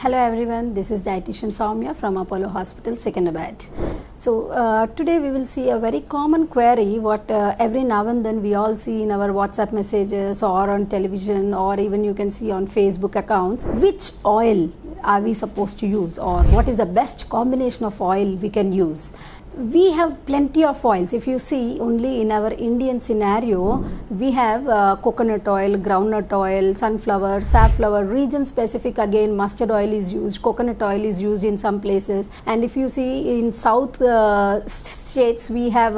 Hello everyone, this is dietitian Soumya from Apollo Hospital, Secunderabad. So today we will see a very common query what every now and then we all see in our WhatsApp messages or on television or even you can see on Facebook accounts. Which oil are we supposed to use, or what is the best combination of oil we can use? We have plenty of oils. If you see only in our Indian scenario, we have coconut oil, groundnut oil, sunflower, safflower, region specific again mustard oil is used, coconut oil is used in some places, and if you see in south states we have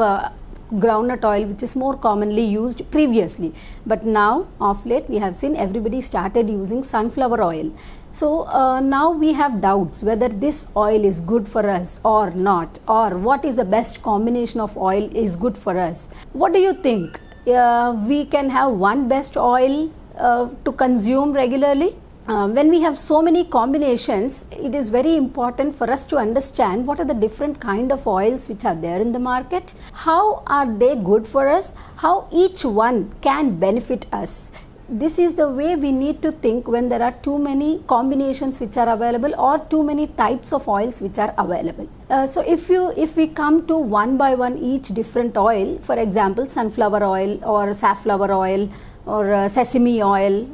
groundnut oil which is more commonly used previously, but now of late we have seen everybody started using sunflower oil. So now we have doubts whether this oil is good for us or not, or what is the best combination of oil is good for us. What do you think? We can have one best oil to consume regularly? When we have so many combinations, it is very important for us to understand what are the different kind of oils which are there in the market, how are they good for us, how each one can benefit us. This is the way we need to think when there are too many combinations which are available or too many types of oils which are available. So if we come to one by one each different oil, for example sunflower oil or safflower oil or sesame oil,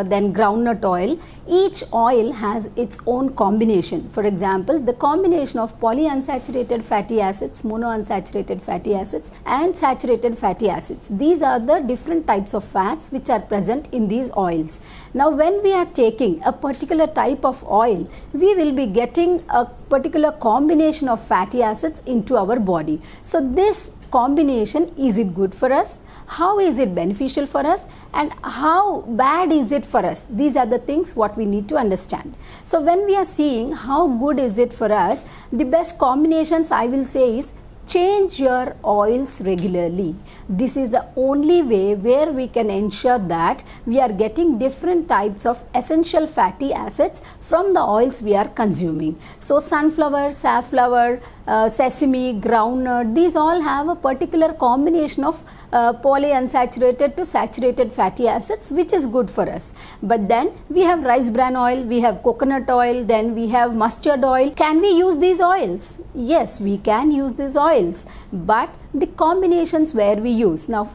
then groundnut oil, each oil has its own combination. For example, the combination of polyunsaturated fatty acids, monounsaturated fatty acids and saturated fatty acids. These are the different types of fats which are present in these oils. Now when we are taking a particular type of oil, we will be getting a particular combination of fatty acids into our body. So this combination, is it good for us? How is it beneficial for us, and how bad is it for us? These are the things what we need to understand. So when we are seeing how good is it for us, the best combinations I will say is change your oils regularly. This is the only way where we can ensure that we are getting different types of essential fatty acids from the oils we are consuming. So sunflower, safflower, sesame, groundnut, these all have a particular combination of polyunsaturated to saturated fatty acids which is good for us. But then we have rice bran oil, we have coconut oil, then we have mustard oil. Can we use these oils? Yes, we can use these oils, but the combinations where we use. Now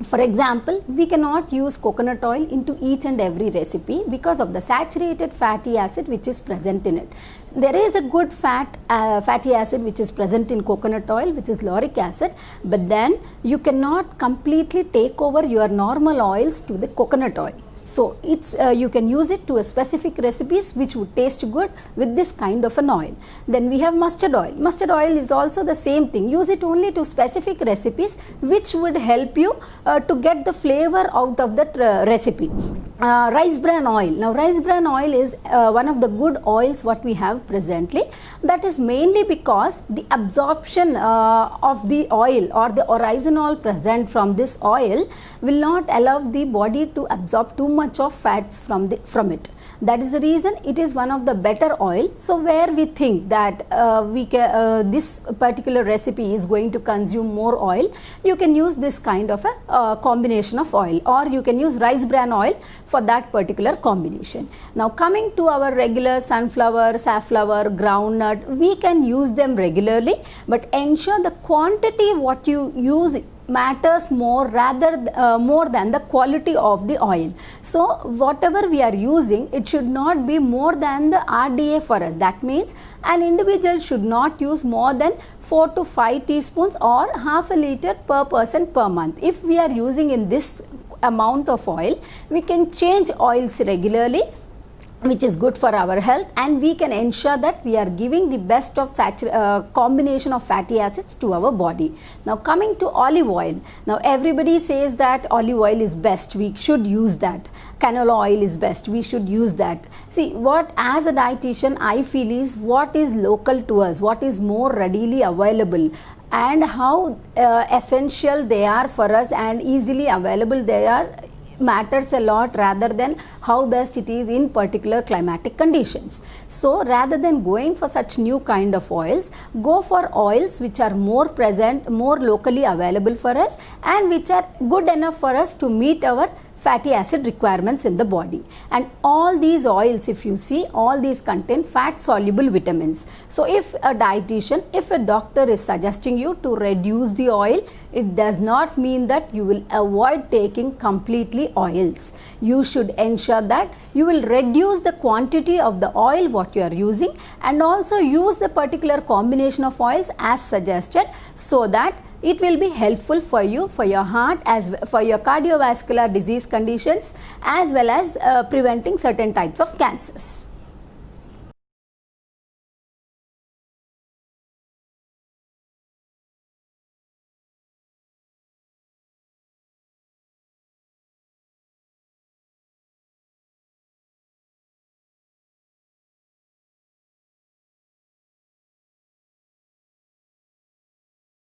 for example, we cannot use coconut oil into each and every recipe because of the saturated fatty acid which is present in it. There is a good fatty acid which is present in coconut oil, which is lauric acid, but then you cannot completely take over your normal oils to the coconut oil. So it's you can use it to a specific recipes which would taste good with this kind of an oil. Then we have mustard oil. Mustard oil is also the same thing. Use it only to specific recipes which would help you to get the flavor out of that recipe. Rice bran oil. Now rice bran oil is one of the good oils what we have presently. That is mainly because the absorption of the oil or the oryzanol present from this oil will not allow the body to absorb too much of fats from it. That is the reason it is one of the better oil. So where we think that this particular recipe is going to consume more oil, you can use this kind of a combination of oil, or you can use rice bran oil for that particular combination. Now coming to our regular sunflower, safflower, groundnut, we can use them regularly, but ensure the quantity what you use matters more more than the quality of the oil. So whatever we are using, it should not be more than the RDA for us. That means an individual should not use more than 4 to 5 teaspoons or half a liter per person per month. If we are using in this amount of oil, we can change oils regularly, which is good for our health, and we can ensure that we are giving the best of combination of fatty acids to our body. Now coming to olive oil. Now everybody says that olive oil is best, we should use that. Canola oil is best, we should use that. See, what as a dietitian I feel is what is local to us, what is more readily available, and how essential they are for us and easily available they are matters a lot rather than how best it is in particular climatic conditions. So rather than going for such new kind of oils, go for oils which are more present, more locally available for us, and which are good enough for us to meet our fatty acid requirements in the body. And all these oils, if you see, all these contain fat soluble vitamins. So if a dietitian, if a doctor is suggesting you to reduce the oil, it does not mean that you will avoid taking completely oils. You should ensure that you will reduce the quantity of the oil what you are using, and also use the particular combination of oils as suggested, so that it will be helpful for you, for your heart, as for your cardiovascular disease conditions, as well as preventing certain types of cancers.